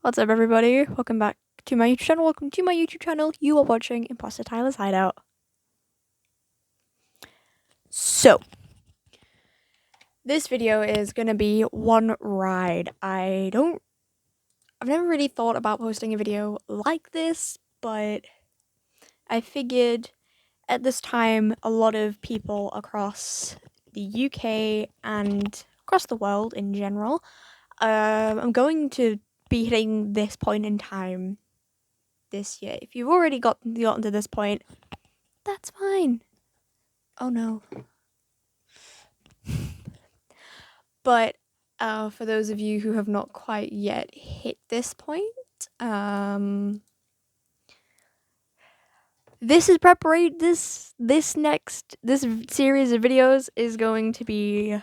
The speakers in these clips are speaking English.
What's up, everybody? Welcome back to my YouTube channel. Welcome to my YouTube channel. You are watching Imposter Tyler's Hideout. So, this video is gonna be one ride. I've never really thought about posting a video like this, but I figured at this time, a lot of people across the UK and across the world in general, I'm going to be hitting this point in time this year. If you've already gotten to this point, that's fine. Oh no. But for those of you who have not quite yet hit this point, this is this series of videos is going to be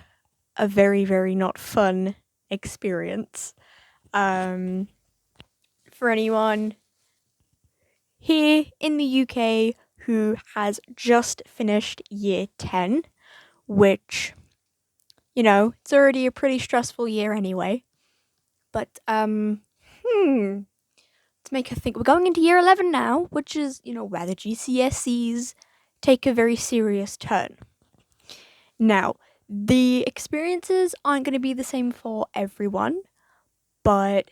a very, very not fun experience. For anyone here in the UK who has just finished year 10, which, you know, it's already a pretty stressful year anyway. But, let's make her think. We're going into year 11 now, which is, where the GCSEs take a very serious turn. Now, the experiences aren't going to be the same for everyone, but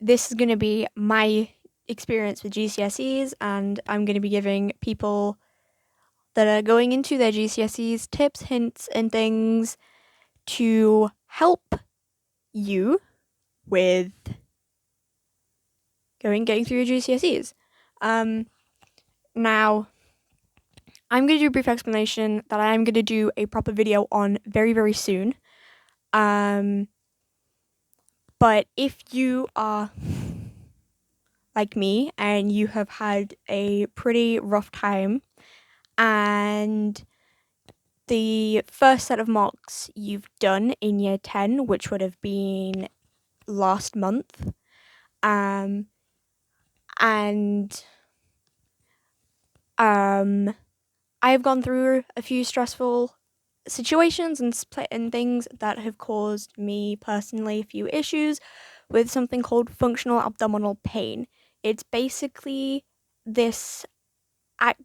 this is going to be my experience with GCSEs, and I'm going to be giving people that are going into their GCSEs tips, hints, and things to help you with getting through your GCSEs. Now, I'm going to do a brief explanation that I am going to do a proper video on very, very soon. But if you are like me and you have had a pretty rough time and the first set of mocks you've done in year 10, which would have been last month, and I have gone through a few stressful situations and things that have caused me personally a few issues with something called functional abdominal pain. It's basically this I'm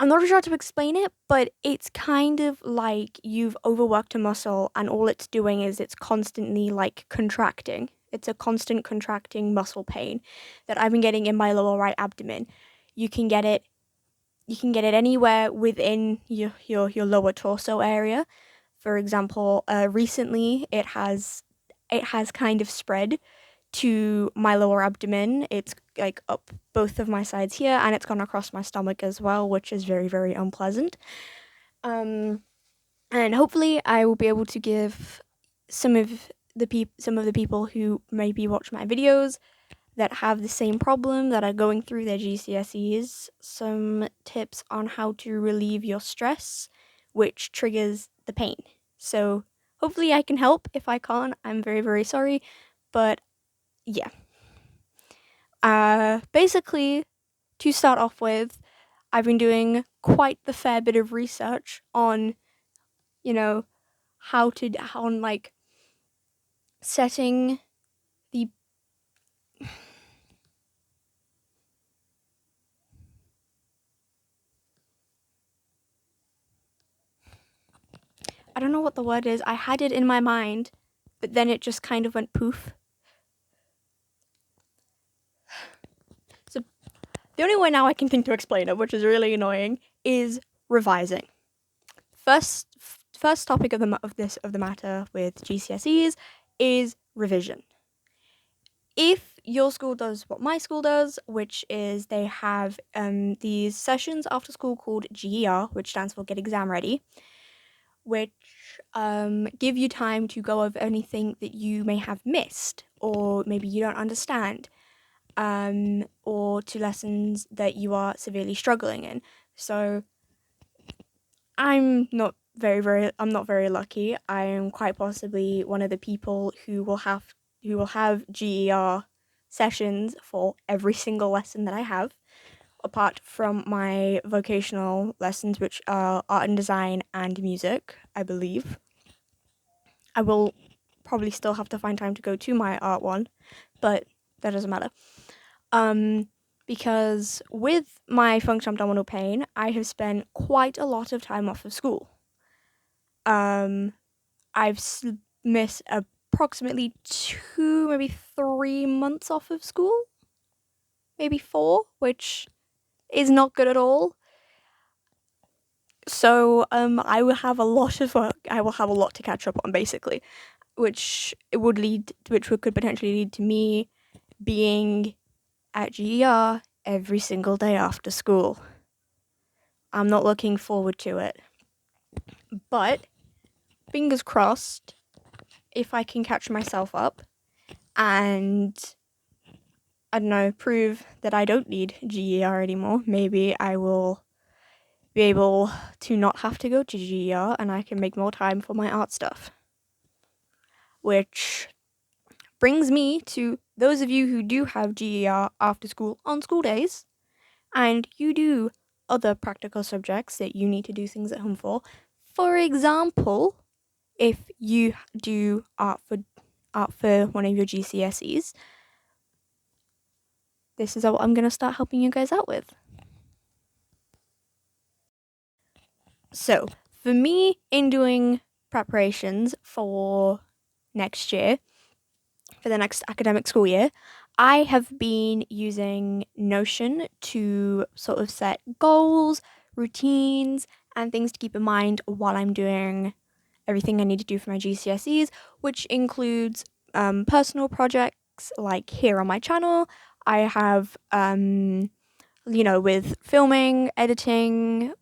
not sure how to explain it, but it's kind of like you've overworked a muscle and all it's doing is it's constantly like contracting. It's a constant contracting muscle pain that I've been getting in my lower right abdomen. You can get it anywhere within your lower torso area. For example, recently it has kind of spread to my lower abdomen. It's like up both of my sides here, and it's gone across my stomach as well, which is very, very unpleasant. And hopefully I will be able to give some of the people who maybe watch my videos that have the same problem, that are going through their GCSEs, some tips on how to relieve your stress, which triggers the pain. So hopefully I can help. If I can't, I'm very, very sorry. But yeah. Basically, to start off with, I've been doing quite the fair bit of research on, on like setting the I don't know what the word is. I had it in my mind, but then it just kind of went poof. So the only way now I can think to explain it, which is really annoying, is revising. First topic of the matter with GCSEs is revision. If your school does what my school does, which is they have these sessions after school called GER, which stands for Get Exam Ready, which give you time to go over anything that you may have missed or maybe you don't understand, or to lessons that you are severely struggling in. So I'm not very lucky. I am quite possibly one of the people who will have GER sessions for every single lesson that I have, apart from my vocational lessons, which are art and design and music, I believe. I will probably still have to find time to go to my art one, but that doesn't matter. Because with my functional abdominal pain, I have spent quite a lot of time off of school. I've missed approximately 2, maybe 3 months off of school, maybe 4, which is not good at all. So I will have a lot of work. I will have a lot to catch up on, basically, which could potentially lead to me being at GER every single day after school. I'm not looking forward to it. But fingers crossed, if I can catch myself up and, I don't know, prove that I don't need GER anymore, maybe I will be able to not have to go to GER and I can make more time for my art stuff. Which brings me to those of you who do have GER after school on school days, and you do other practical subjects that you need to do things at home for. For example, if you do art for one of your GCSEs, this is what I'm going to start helping you guys out with. So, for me, in doing preparations for next year, for the next academic school year, I have been using Notion to sort of set goals, routines, and things to keep in mind while I'm doing everything I need to do for my GCSEs, which includes personal projects like here on my channel. I have, with filming, editing,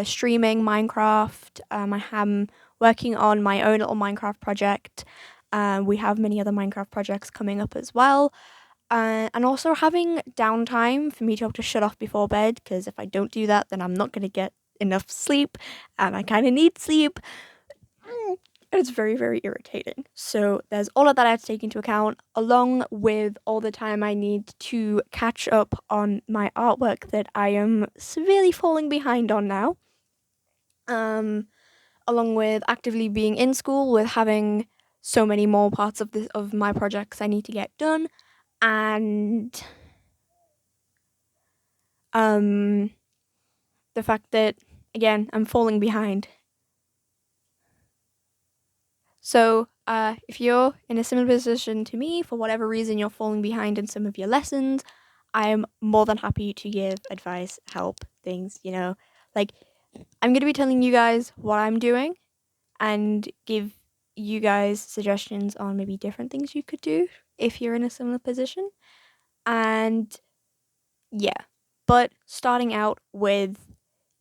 streaming Minecraft. I am working on my own little Minecraft project. We have many other Minecraft projects coming up as well. And also having downtime for me to be able to shut off before bed, because if I don't do that, then I'm not going to get enough sleep, and I kind of need sleep. It's very, very irritating. So there's all of that I have to take into account, along with all the time I need to catch up on my artwork that I am severely falling behind on now. Along with actively being in school, with having so many more parts of my projects I need to get done, and the fact that, again, I'm falling behind. So, if you're in a similar position to me, for whatever reason you're falling behind in some of your lessons, I am more than happy to give advice, help, things, Like, I'm going to be telling you guys what I'm doing and give you guys suggestions on maybe different things you could do if you're in a similar position. And yeah, but starting out with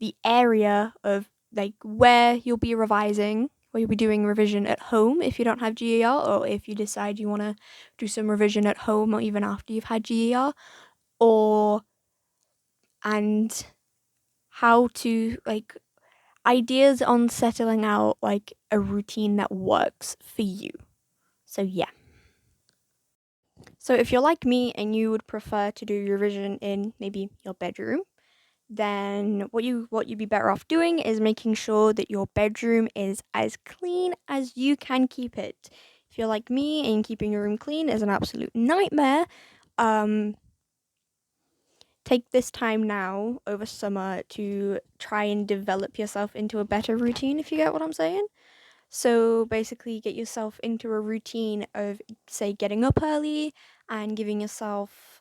the area of like where you'll be revising, or you'll be doing revision at home if you don't have GER, or if you decide you want to do some revision at home or even after you've had GER, and how to ideas on settling out like a routine that works for you. So yeah. So if you're like me and you would prefer to do your revision in maybe your bedroom, then what you'd be better off doing is making sure that your bedroom is as clean as you can keep it. If you're like me and keeping your room clean is an absolute nightmare, take this time now over summer to try and develop yourself into a better routine, if you get what I'm saying. So basically get yourself into a routine of, say, getting up early and giving yourself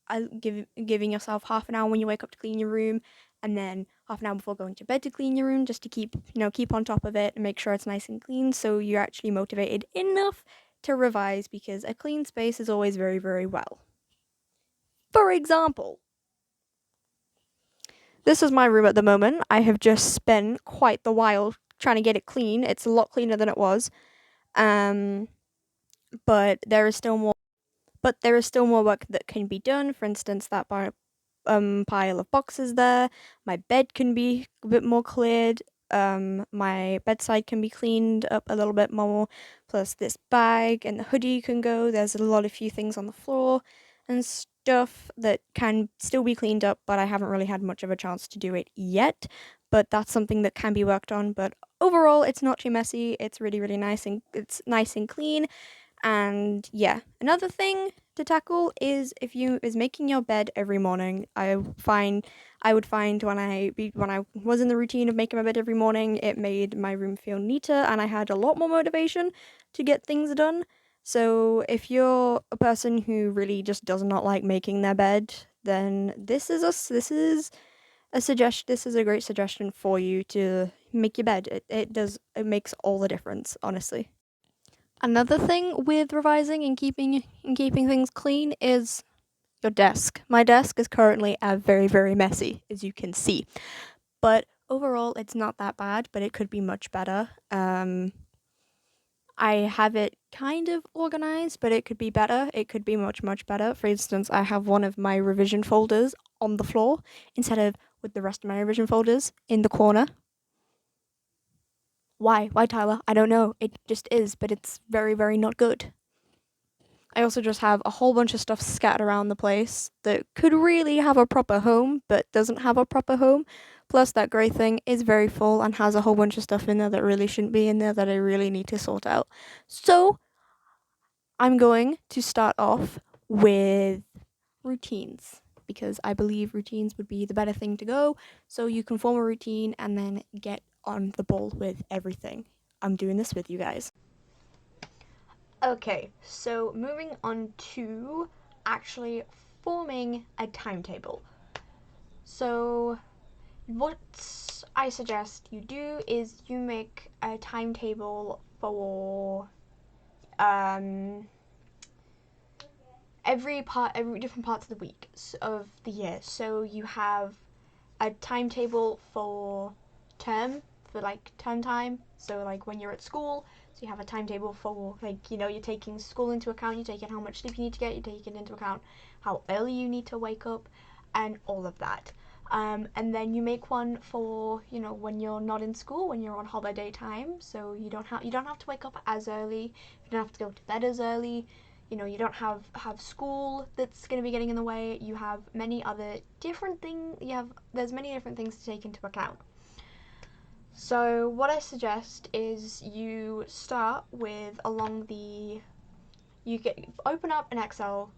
half an hour when you wake up to clean your room, and then half an hour before going to bed to clean your room, just to keep on top of it and make sure it's nice and clean, so you're actually motivated enough to revise, because a clean space is always very, very well. For example, this is my room at the moment. I have just spent quite the while trying to get it clean. It's a lot cleaner than it was. But there is still more work that can be done. For instance, that pile of boxes there. My bed can be a bit more cleared. My bedside can be cleaned up a little bit more. Plus, this bag and the hoodie can go. There's a few things on the floor and stuff that can still be cleaned up, but I haven't really had much of a chance to do it yet. But that's something that can be worked on. But overall, it's not too messy. It's really, really nice and it's nice and clean. And yeah, another thing to tackle is making your bed every morning. I would find when I was in the routine of making my bed every morning, it made my room feel neater and I had a lot more motivation to get things done. So if you're a person who really just does not like making their bed, then this is a great suggestion for you to make your bed. It makes all the difference, honestly. Another thing with revising and keeping things clean is your desk. My desk is currently very, very messy, as you can see. But overall it's not that bad, but it could be much better. I have it kind of organized, but it could be better. It could be much, much better. For instance, I have one of my revision folders on the floor instead of with the rest of my revision folders in the corner. Why? Why, Tyler? I don't know. It just is, but it's very, very not good. I also just have a whole bunch of stuff scattered around the place that could really have a proper home, but doesn't have a proper home. Plus, that grey thing is very full and has a whole bunch of stuff in there that really shouldn't be in there that I really need to sort out. So, I'm going to start off with routines because I believe routines would be the better thing to go. So, you can form a routine and then get on the ball with everything. I'm doing this with you guys. Okay, so moving on to actually forming a timetable. So, what I suggest you do is you make a timetable for um, every different parts of the week of the year. So you have a timetable for term for like term time. So like when you're at school, so you have a timetable for like you're taking school into account, you're taking how much sleep you need to get, you're taking into account how early you need to wake up, and all of that. And then you make one for when you're not in school, when you're on holiday time. So you don't have to wake up as early, you don't have to go to bed as early. You don't have school that's going to be getting in the way. You have many other different things. There's many different things to take into account. So what I suggest is you start with open up an Excel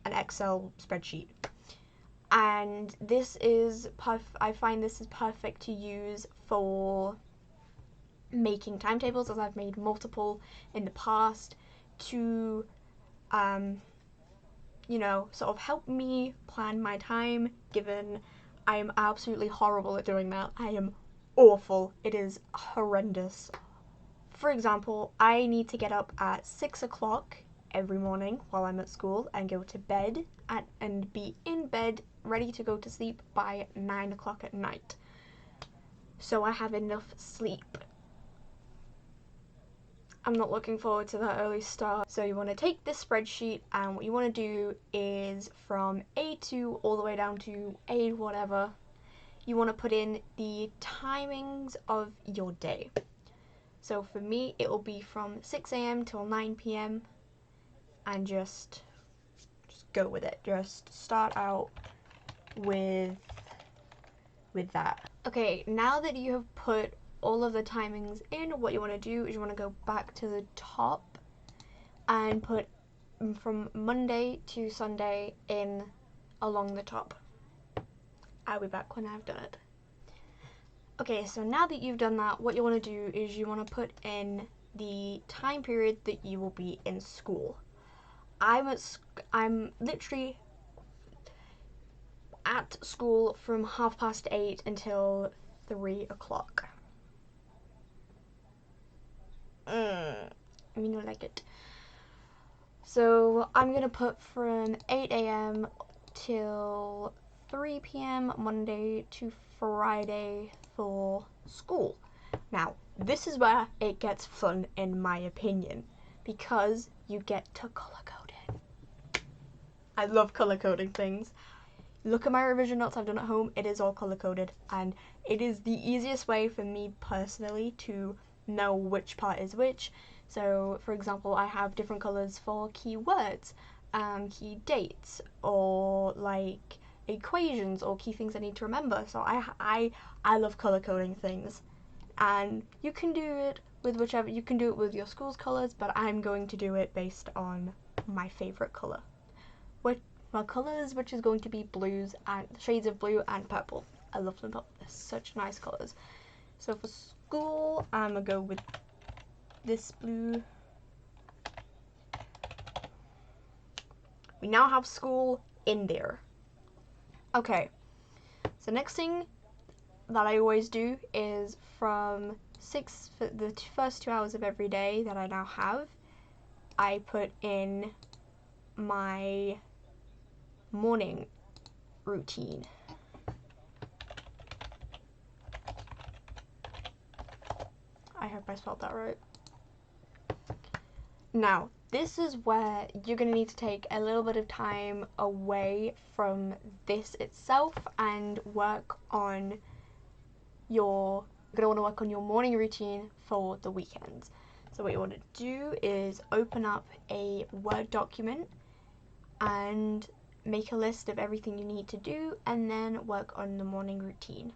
spreadsheet, and I find this is perfect to use for making timetables, as I've made multiple in the past to sort of help me plan my time, given I am absolutely horrible at doing that. I am awful. It is horrendous. For example, I need to get up at 6 o'clock every morning while I'm at school and go to bed and be in bed ready to go to sleep by 9 o'clock at night. So I have enough sleep. I'm not looking forward to that early start. So you want to take this spreadsheet, and what you want to do is from A2 all the way down to A whatever, you want to put in the timings of your day. So for me, it will be from 6 a.m. till 9 p.m. and just go with it. Just start out with that. Okay, now that you have put all of the timings in, what you want to do is you want to go back to the top and put from Monday to Sunday in along the top. I'll be back when I've done it. Okay, so now that you've done that, what you want to do is you want to put in the time period that you will be in school. I'm literally at school from 8:30 until 3 o'clock. I mean, I like it. So I'm gonna put from 8 a.m. till 3 p.m. Monday to Friday for school. Now, this is where it gets fun, in my opinion, because you get to color code it. I love color coding things. Look at my revision notes I've done at home. It is all color coded, and it is the easiest way for me personally to know which part is which. So, for example, I have different colors for keywords, key dates, or like equations, or key things I need to remember. So I love color coding things, and you can do it with whichever, you can do it with your school's colours, but I'm going to do it based on my favourite colour. Well, colours, which is going to be blues and shades of blue and purple. I love them both. They're such nice colours. So for school, I'm gonna go with this blue. We now have school in there. Okay, so next thing that I always do is from 6 for the first 2 hours of every day that I now have, I put in my morning routine. I hope I spelled that right. Now, this is where you're going to need to take a little bit of time away from this itself and work on your, you're going to want to work on your morning routine for the weekends. So what you want to do is open up a Word document and make a list of everything you need to do and then work on the morning routine.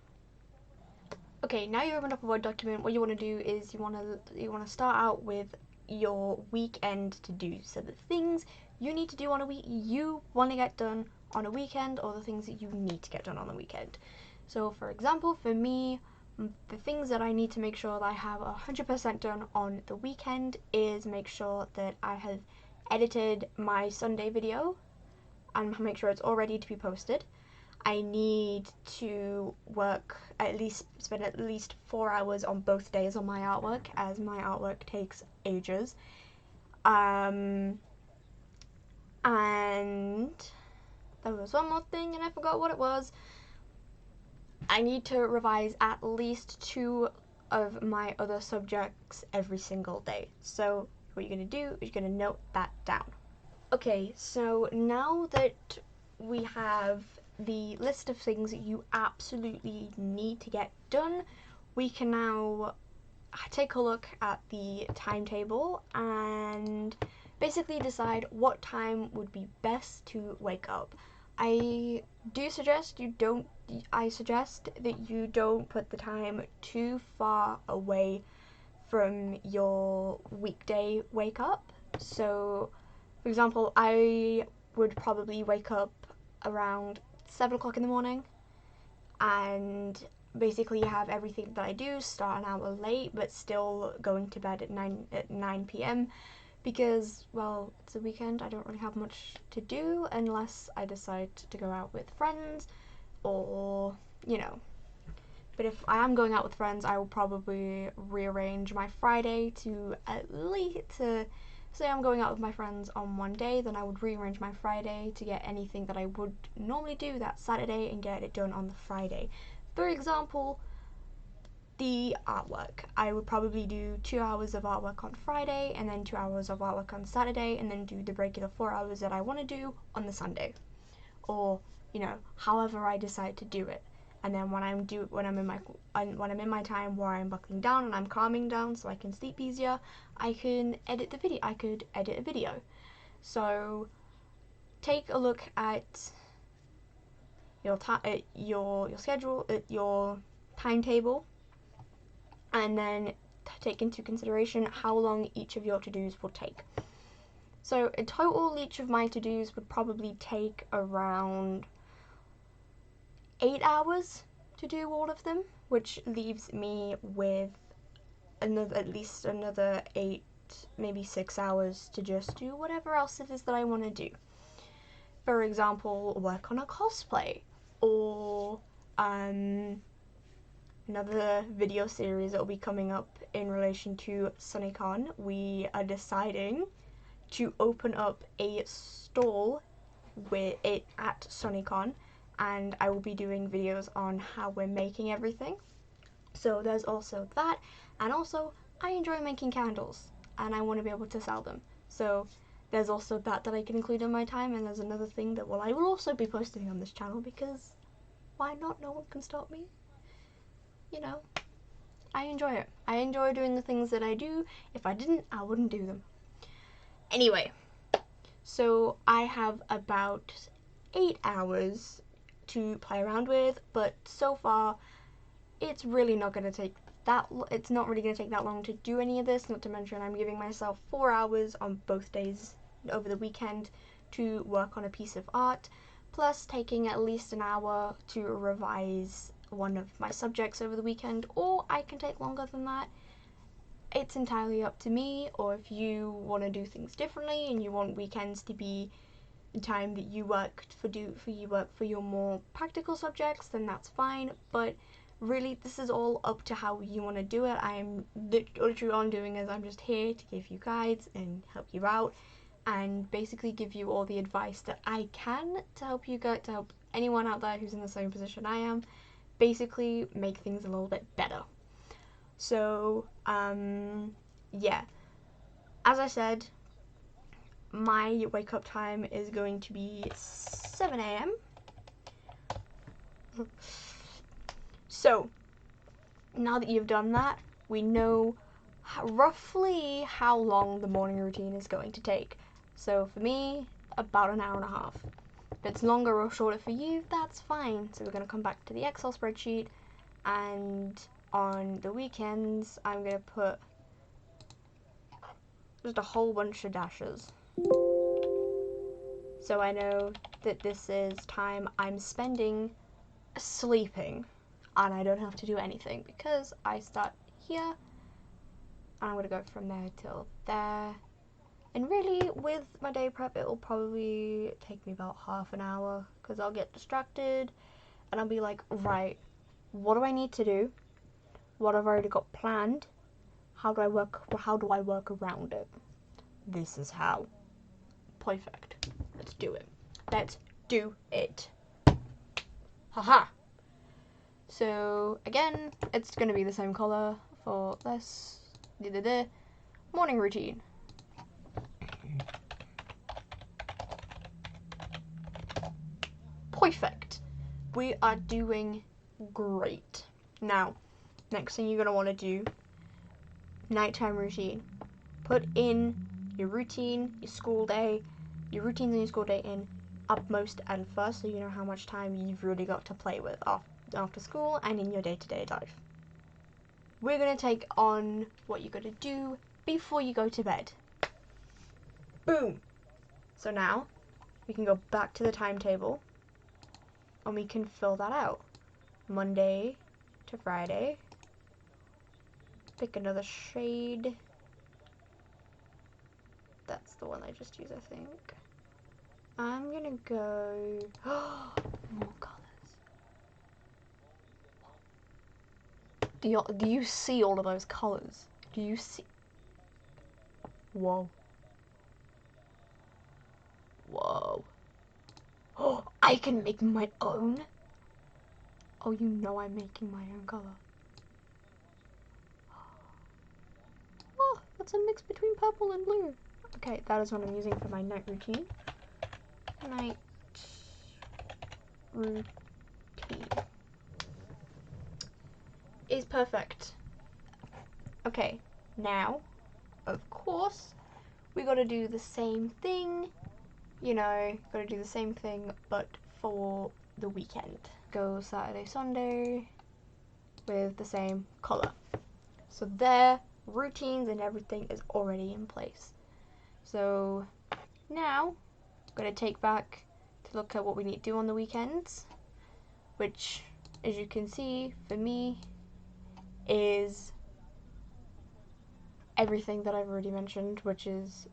Okay, now you open up a Word document, what you want to do is you want to start out with your weekend to do. So the things you need to do on a week, you want to get done on a weekend, or the things that you need to get done on the weekend. So for example, for me, the things that I need to make sure that I have 100% done on the weekend is make sure that I have edited my Sunday video and make sure it's all ready to be posted. I need to spend at least 4 hours on both days on my artwork, as my artwork takes ages. And there was one more thing and I forgot what it was. I need to revise at least 2 of my other subjects every single day. So what you're going to do is you're going to note that down. Okay, so now that we have the list of things that you absolutely need to get done, we can now take a look at the timetable and basically decide what time would be best to wake up. I suggest that you don't put the time too far away from your weekday wake up. So for example, I would probably wake up around 7 o'clock in the morning and basically have everything that I do start an hour late, but still going to bed at 9 p.m. because, well, it's a weekend. I don't really have much to do unless I decide to go out with friends or, you know. But if I am going out with friends, I will probably rearrange my Friday to at least say I'm going out with my friends on one day, then I would rearrange my Friday to get anything that I would normally do that Saturday and get it done on the Friday. For example, the artwork. I would probably do 2 hours of artwork on Friday and then 2 hours of artwork on Saturday and then do the regular 4 hours that I want to do on the Sunday. Or, you know, however I decide to do it. And then when I'm in my time where I'm buckling down and I'm calming down so I can sleep easier, I could edit a video. So take a look at your schedule, at your timetable, and then take into consideration how long each of your to-dos will take. So in total, each of my to-dos would probably take around 8 hours to do all of them, which leaves me with at least another 8, maybe 6 hours to just do whatever else it is that I want to do. For example, work on a cosplay, or another video series that will be coming up in relation to SunnyCon. We are deciding to open up a stall with it at SunnyCon, and I will be doing videos on how we're making everything. So there's also that, and also I enjoy making candles and I want to be able to sell them. So there's also that I can include in my time, and there's another thing that I will also be posting on this channel because why not? No one can stop me. You know, I enjoy it. I enjoy doing the things that I do. If I didn't, I wouldn't do them. Anyway, so I have about 8 hours to play around with, but so far it's really not going to take it's not really going to take that long to do any of this, not to mention I'm giving myself 4 hours on both days over the weekend to work on a piece of art, plus taking at least an hour to revise one of my subjects over the weekend, or I can take longer than that. It's entirely up to me, or if you want to do things differently and you want weekends to be the time that you work for your more practical subjects, then that's fine. But really, this is all up to how you want to do it. I'm literally all I'm doing is I'm just here to give you guides and help you out, and basically give you all the advice that I can to help you to help anyone out there who's in the same position I am, basically make things a little bit better. So yeah, as I said, my wake up time is going to be 7 a.m. So now that you've done that, we know roughly how long the morning routine is going to take. So for me, about an hour and a half. If it's longer or shorter for you, that's fine. So we're going to come back to the Excel spreadsheet, and on the weekends, I'm going to put just a whole bunch of dashes. So I know that this is time I'm spending sleeping, and I don't have to do anything because I start here, and I'm going to go from there till there. And really, with my day prep, it will probably take me about half an hour because I'll get distracted and I'll be like, right, what do I need to do? What I've already got planned? How do I work around it? This is how. Perfect. Let's do it. Let's do it. Haha. So again, it's going to be the same color for this. Morning routine. Perfect. We are doing great. Now, next thing you're going to want to do, nighttime routine. Put in your routine, your school day, your routines and your school day in upmost and first, so you know how much time you've really got to play with after school and in your day-to-day life. We're going to take on what you're going to do before you go to bed. Boom! So now, we can go back to the timetable, and we can fill that out. Monday to Friday. Pick another shade. That's the one I just used, I think. I'm gonna go... more colours. Do you see all of those colours? Do you see... Whoa. Whoa. Oh, I can make my own? Oh, you know I'm making my own colour. Oh, that's a mix between purple and blue. Okay, that is what I'm using for my night routine. Night routine is perfect. Okay, now, of course, we gotta do the same thing. You know, gotta do the same thing, but for the weekend. Go Saturday, Sunday with the same colour. So their routines and everything is already in place. So now, I'm gonna take back to look at what we need to do on the weekends, which, as you can see, for me, is everything that I've already mentioned, which is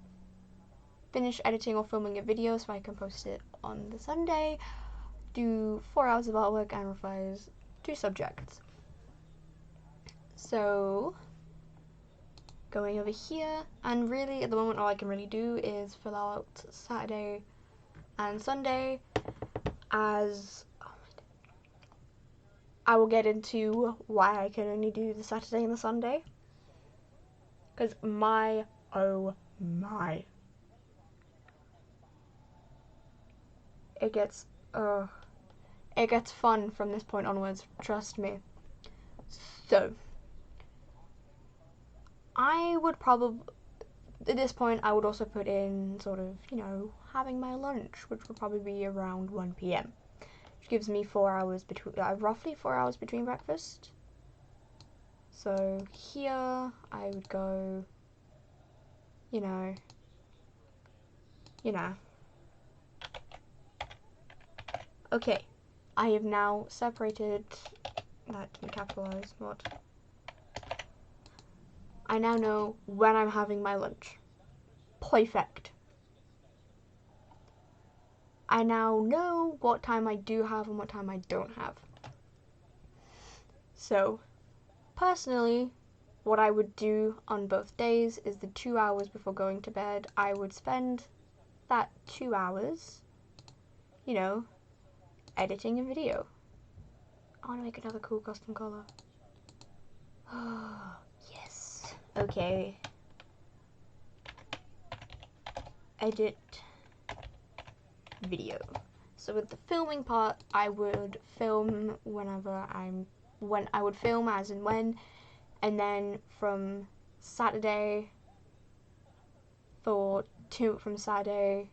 finish editing or filming a video so I can post it on the Sunday, do 4 hours of artwork, and revise 2 subjects. So, going over here, and really at the moment all I can really do is fill out Saturday and Sunday, as I will get into why I can only do the Saturday and the Sunday, because oh my, it gets fun from this point onwards, trust me. So, I would probably, at this point, I would also put in sort of, you know, having my lunch, which would probably be around 1 p.m. Which gives me 4 hours between, roughly 4 hours between breakfast. So here I would go, you know. Okay, I have now separated, that didn't capitalize, what? I now know when I'm having my lunch. Perfect. I now know what time I do have and what time I don't have. So, personally, what I would do on both days is the 2 hours before going to bed, I would spend that 2 hours, you know, editing a video. I want to make another cool custom color. Oh, yes. Okay. Edit video. So with the filming part, I would film when I would film as and when, and then from Saturday, from Saturday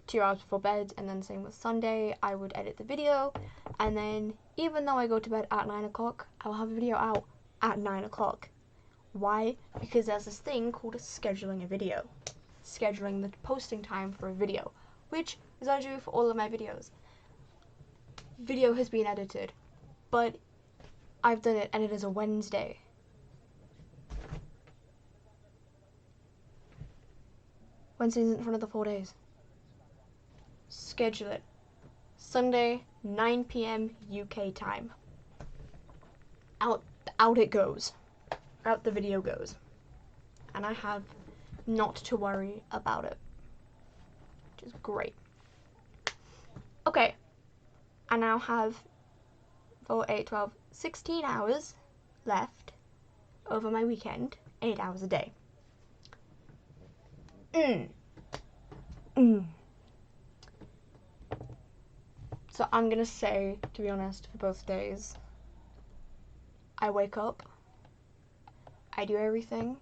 2 hours before bed, and then same with Sunday, I would edit the video, and then even though I go to bed at 9 o'clock, I'll have a video out at 9 o'clock. Why? Because there's this thing called scheduling a video. Scheduling the posting time for a video, which is what I do for all of my videos. Video has been edited, but I've done it and it is a Wednesday. Wednesdays in front of the 4 days. Schedule it. Sunday, 9 p.m. UK time. Out it goes. Out the video goes. And I have not to worry about it, which is great. Okay, I now have 4, 8, 12, 16 hours left over my weekend, 8 hours a day. So I'm gonna say, to be honest, for both days, I wake up, I do everything,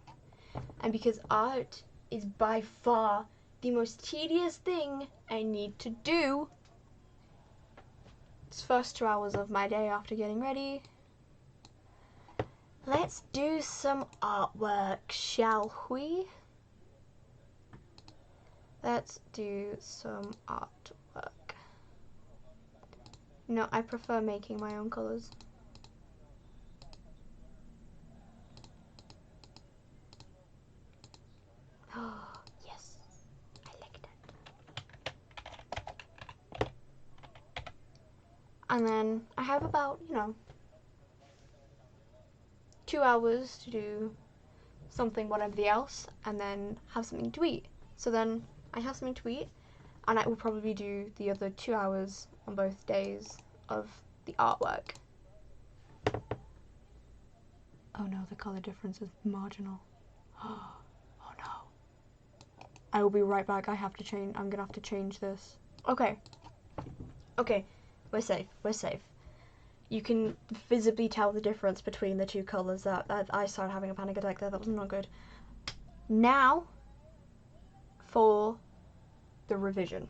and because art is by far the most tedious thing I need to do, it's first 2 hours of my day after getting ready. Let's do some artwork, shall we? Let's do some artwork. No, I prefer making my own colors. Oh, yes, I like that. And then I have about, 2 hours to do something, whatever else, and then have something to eat. So then I have something to eat, and I will probably do the other 2 hours on both days of the artwork. Oh no, the color difference is marginal. Oh no. I will be right back. I'm gonna have to change this. Okay, we're safe. You can visibly tell the difference between the two colors. That I started having a panic attack there. That was not good. Now for the revision,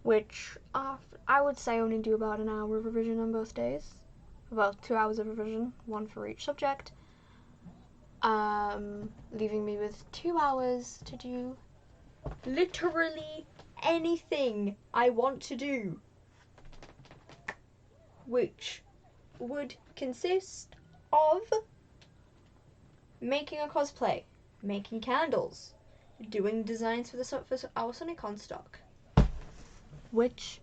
which I would say only do about an hour of revision on both days. About 2 hours of revision, one for each subject. Leaving me with 2 hours to do literally anything I want to do, which would consist of making a cosplay, making candles, doing designs for our Sonicon stock, which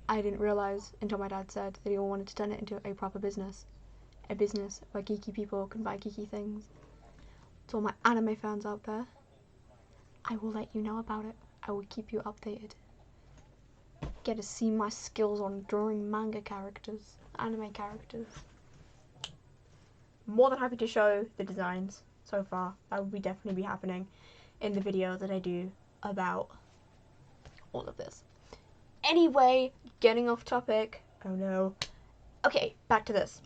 I didn't realize until my dad said that he all wanted to turn it into a proper business, a business where geeky people can buy geeky things. To all my anime fans out there, I will let you know about it. I will keep you updated. Get to see my skills on drawing manga characters, anime characters. More than happy to show the designs so far. That will definitely be happening in the video that I do about all of this. Anyway, getting off topic. Oh no. Okay, back to this.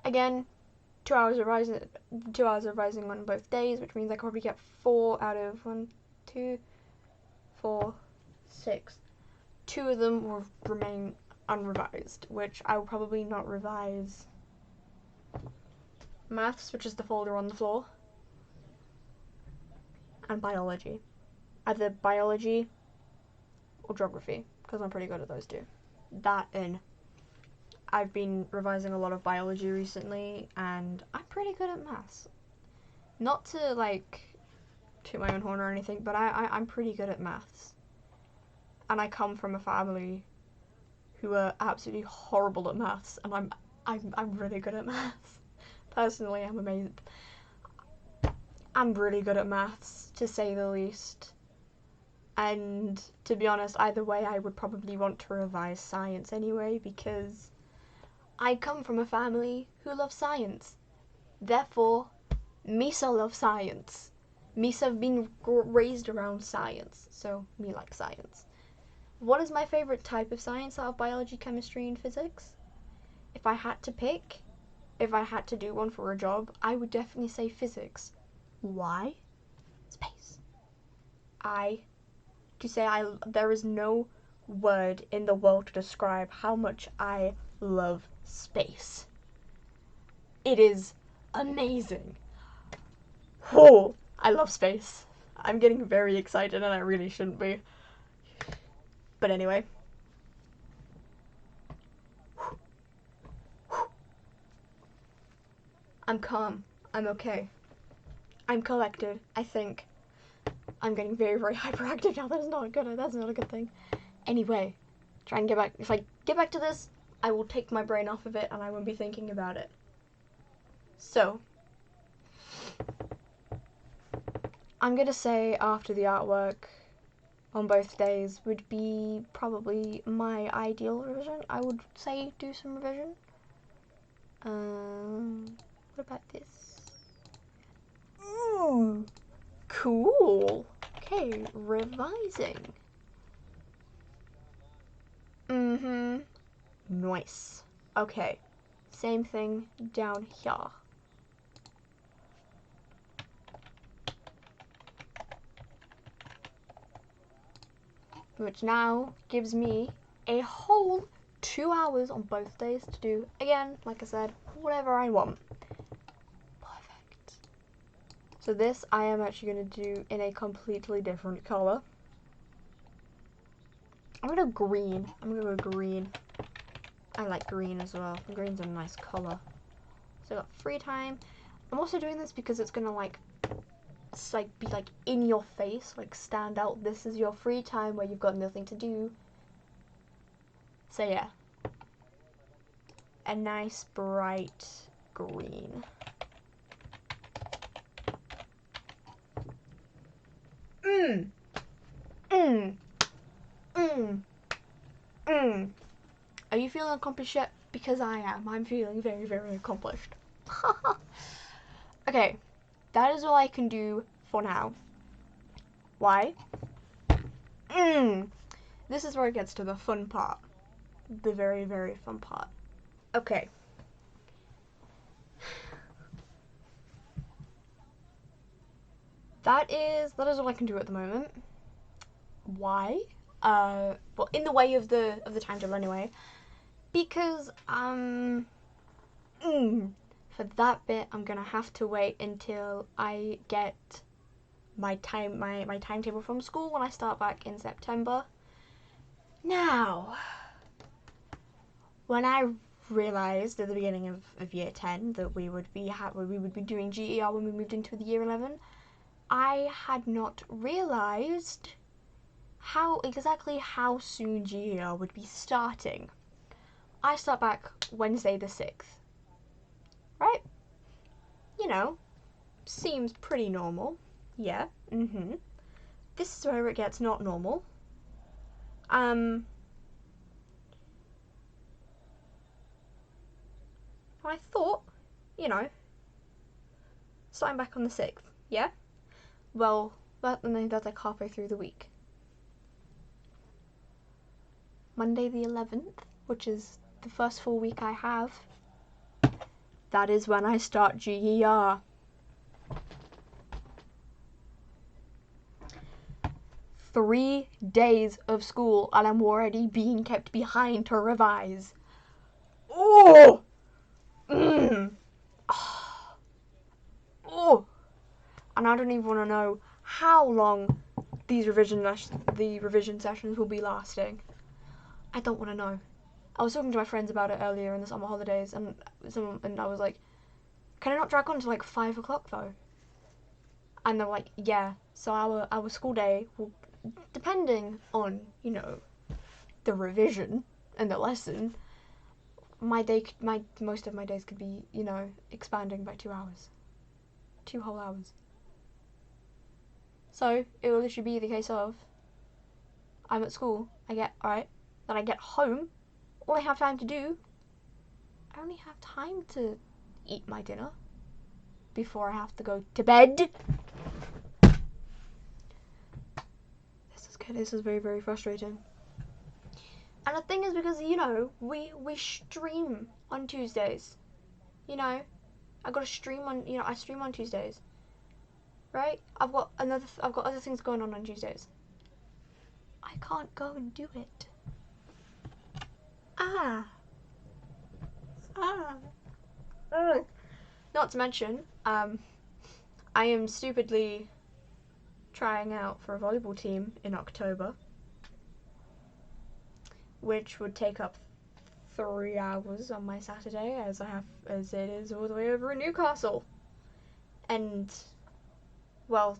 Again, 2 hours of rising on both days, which means I could probably get 4 out of 1, 2, 4, 6. 2 of them will remain unrevised, which I will probably not revise. Maths, which is the folder on the floor, and biology. Either biology or geography, because I'm pretty good at those two. That and I've been revising a lot of biology recently, and I'm pretty good at maths. Not to, like, toot my own horn or anything, but I'm pretty good at maths. And I come from a family who are absolutely horrible at maths, and I'm really good at maths. Personally, I'm amazing. I'm really good at maths, to say the least. And to be honest, either way, I would probably want to revise science anyway, because I come from a family who loves science. Therefore, Misa loves science. Misa have been raised around science, so me like science. What is my favourite type of science out of biology, chemistry, and physics? If I had to pick, if I had to do one for a job, I would definitely say physics. Why? Space. There is no word in the world to describe how much I love space. It is amazing. Oh, I love space. I'm getting very excited and I really shouldn't be. But anyway. I'm calm. I'm okay. I'm collected, I think. I'm getting very, very hyperactive now. That's not a good thing. Anyway, try and get back. If I get back to this, I will take my brain off of it and I won't be thinking about it. So, I'm gonna say after the artwork on both days would be probably my ideal revision. I would say do some revision. What about this? Ooh, cool. Okay, revising. Nice. Okay, same thing down here. Which now gives me a whole 2 hours on both days to do, again, like I said, whatever I want. Perfect. So this I am actually going to do in a completely different colour. I'm going to go green. I like green as well. Green's a nice colour. So I got free time. I'm also doing this because it's going to be like in your face, like stand out. This is your free time where you've got nothing to do. So yeah, a nice bright green. Are you feeling accomplished yet? Because I am. I'm feeling very, very accomplished. Okay, that is all I can do for now. Why? This is where it gets to the fun part. The very, very fun part. Okay. That is all I can do at the moment. Why? Well, in the way of the timetable anyway. Because for that bit I'm gonna have to wait until I get my timetable from school when I start back in September. Now, when I realised at the beginning of year 10 that we would be doing GER when we moved into the year 11, I had not realised exactly how soon GER would be starting. I start back Wednesday the 6th. Right? You know, seems pretty normal. Yeah. This is where it gets not normal. I thought, starting back on the 6th, yeah? Well, that's like halfway through the week. Monday the 11th, which is the first full week I have, that is when I start GER. 3 days of school and I'm already being kept behind to revise. Oh! Oh! And I don't even want to know how long the revision sessions will be lasting. I don't want to know. I was talking to my friends about it earlier in the summer holidays, and I was like, can I not drag on to like 5 o'clock though? And they're like, yeah. So our school day will, depending on, you know, the revision and the lesson, most of my days could be, you know, expanding by 2 hours. 2 whole hours. So it will literally be the case of I'm at school, then I get home, all I have time to do, I only have time to eat my dinner before I have to go to bed. This is very, very frustrating. And the thing is, because, you know, we stream on Tuesdays. You know, I stream on Tuesdays. Right? I've got other things going on Tuesdays. I can't go and do it. Not to mention, I am stupidly trying out for a volleyball team in October, which would take up 3 hours on my Saturday, as it is all the way over in Newcastle. And, well,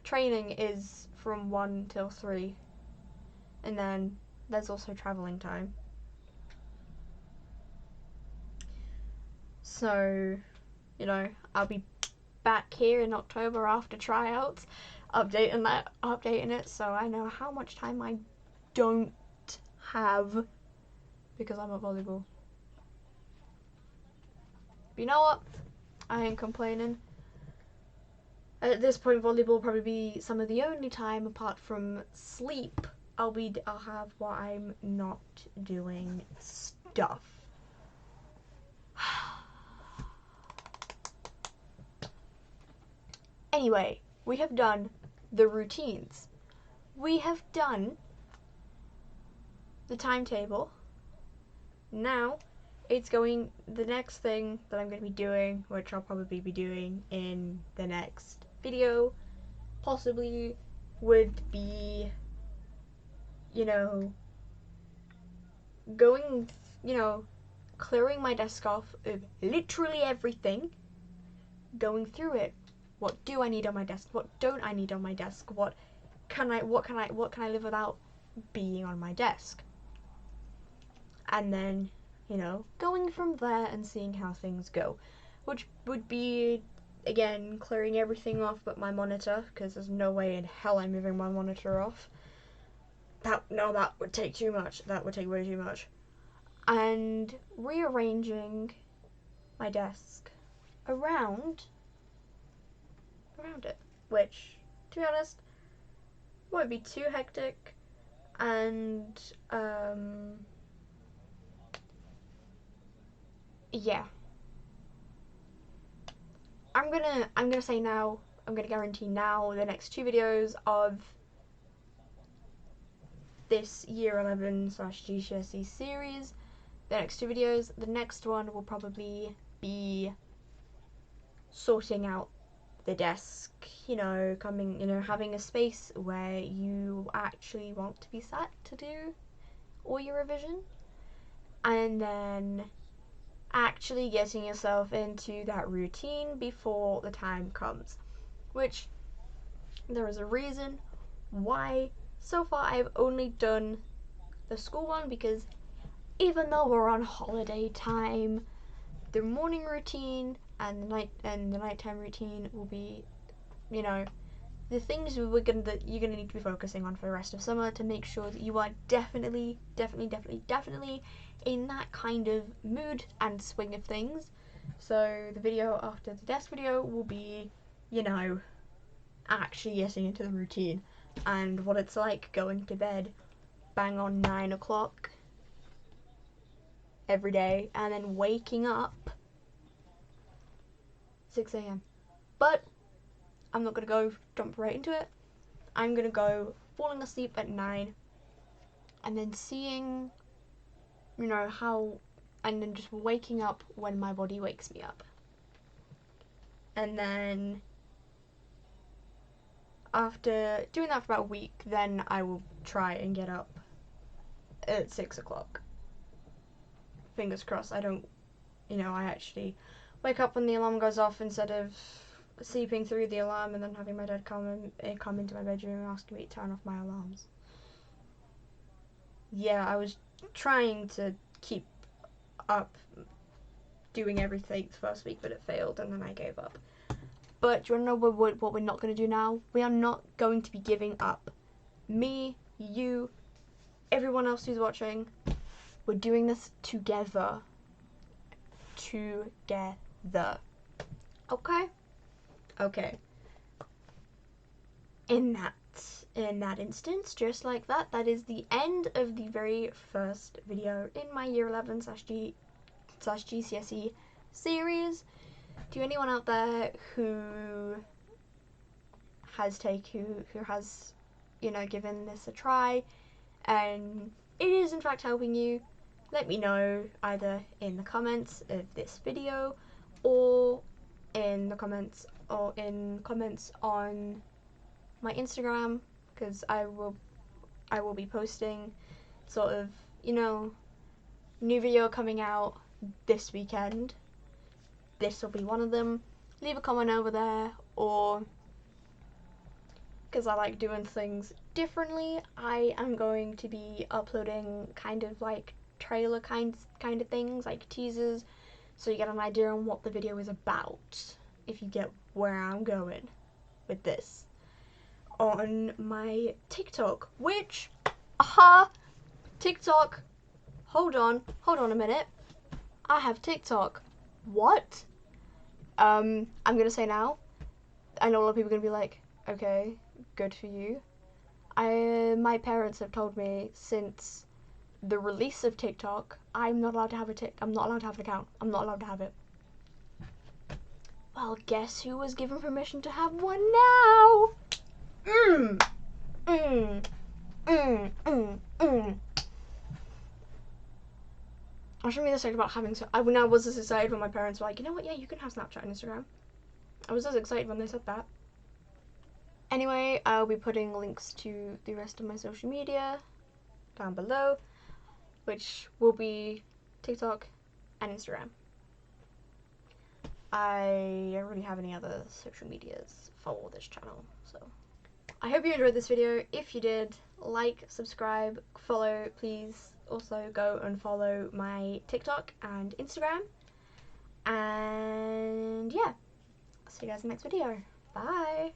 training is from 1 till 3, and then there's also travelling time. So, you know, I'll be back here in October after tryouts, updating it, so I know how much time I don't have because I'm at volleyball. But you know what? I ain't complaining. At this point, volleyball will probably be some of the only time, apart from sleep, I'll have while I'm not doing stuff. Anyway, we have done the routines. We have done the timetable. Now, the next thing that I'm going to be doing, which I'll probably be doing in the next video, possibly would be, you know, clearing my desk off of literally everything, going through it. What do I need on my desk? What don't I need on my desk? What can I live without being on my desk? And then, you know, going from there and seeing how things go, which would be, again, clearing everything off but my monitor, because there's no way in hell I'm moving my monitor off. That would take too much. That would take way too much. And rearranging my desk around it, which, to be honest, won't be too hectic. And yeah, I'm gonna say now, I'm gonna guarantee now the next 2 videos of this year 11/GCSE series, the next 2 videos, the next one will probably be sorting out the desk, you know, having a space where you actually want to be sat to do all your revision, and then actually getting yourself into that routine before the time comes, which there is a reason why so far I've only done the school one, because even though we're on holiday time, the morning routine and the nighttime routine will be, you know, the things you're gonna need to be focusing on for the rest of summer to make sure that you are definitely in that kind of mood and swing of things. So the video after the desk video will be, you know, actually getting into the routine and what it's like going to bed bang on 9 o'clock every day and then waking up 6 a.m. But I'm not gonna jump right into it. I'm gonna go falling asleep at 9 and then seeing, you know, how, and then just waking up when my body wakes me up. And then after doing that for about a week, then I will try and get up at 6 o'clock. Fingers crossed I don't, you know, I actually wake up when the alarm goes off instead of sleeping through the alarm and then having my dad come into my bedroom and asking me to turn off my alarms. Yeah, I was trying to keep up doing everything the first week, but it failed and then I gave up. But do you want to know what we're not going to do now? We are not going to be giving up. Me, you, everyone else who's watching, we're doing this together. Together. Okay? Okay. In that instance, just like that, that is the end of the very first video in my Year 11 / GCSE series. To anyone out there who has you know, given this a try and it is in fact helping you, let me know either in the comments of this video or in the comments on my Instagram, because I will be posting sort of, you know, new video coming out this weekend. This will be one of them. Leave a comment over there, or because I like doing things differently, I am going to be uploading kind of like trailer kind of things, like teasers, so you get an idea on what the video is about, if you get where I'm going with this, on my TikTok, which, TikTok, hold on a minute, I have TikTok. What? I'm gonna say now, I know a lot of people are gonna be like, okay, good for you. My parents have told me since the release of TikTok, I'm not allowed to have I'm not allowed to have an account. I'm not allowed to have it. Well, guess who was given permission to have one now? I shouldn't be this excited about having I was this excited when my parents were like, you know what, yeah, you can have Snapchat and Instagram. I was this excited when they said that. Anyway, I'll be putting links to the rest of my social media down below, which will be TikTok and Instagram. I don't really have any other social medias for this channel, so I hope you enjoyed this video. If you did, like, subscribe, follow. Please also go and follow my TikTok and Instagram. And yeah, I'll see you guys in the next video. Bye!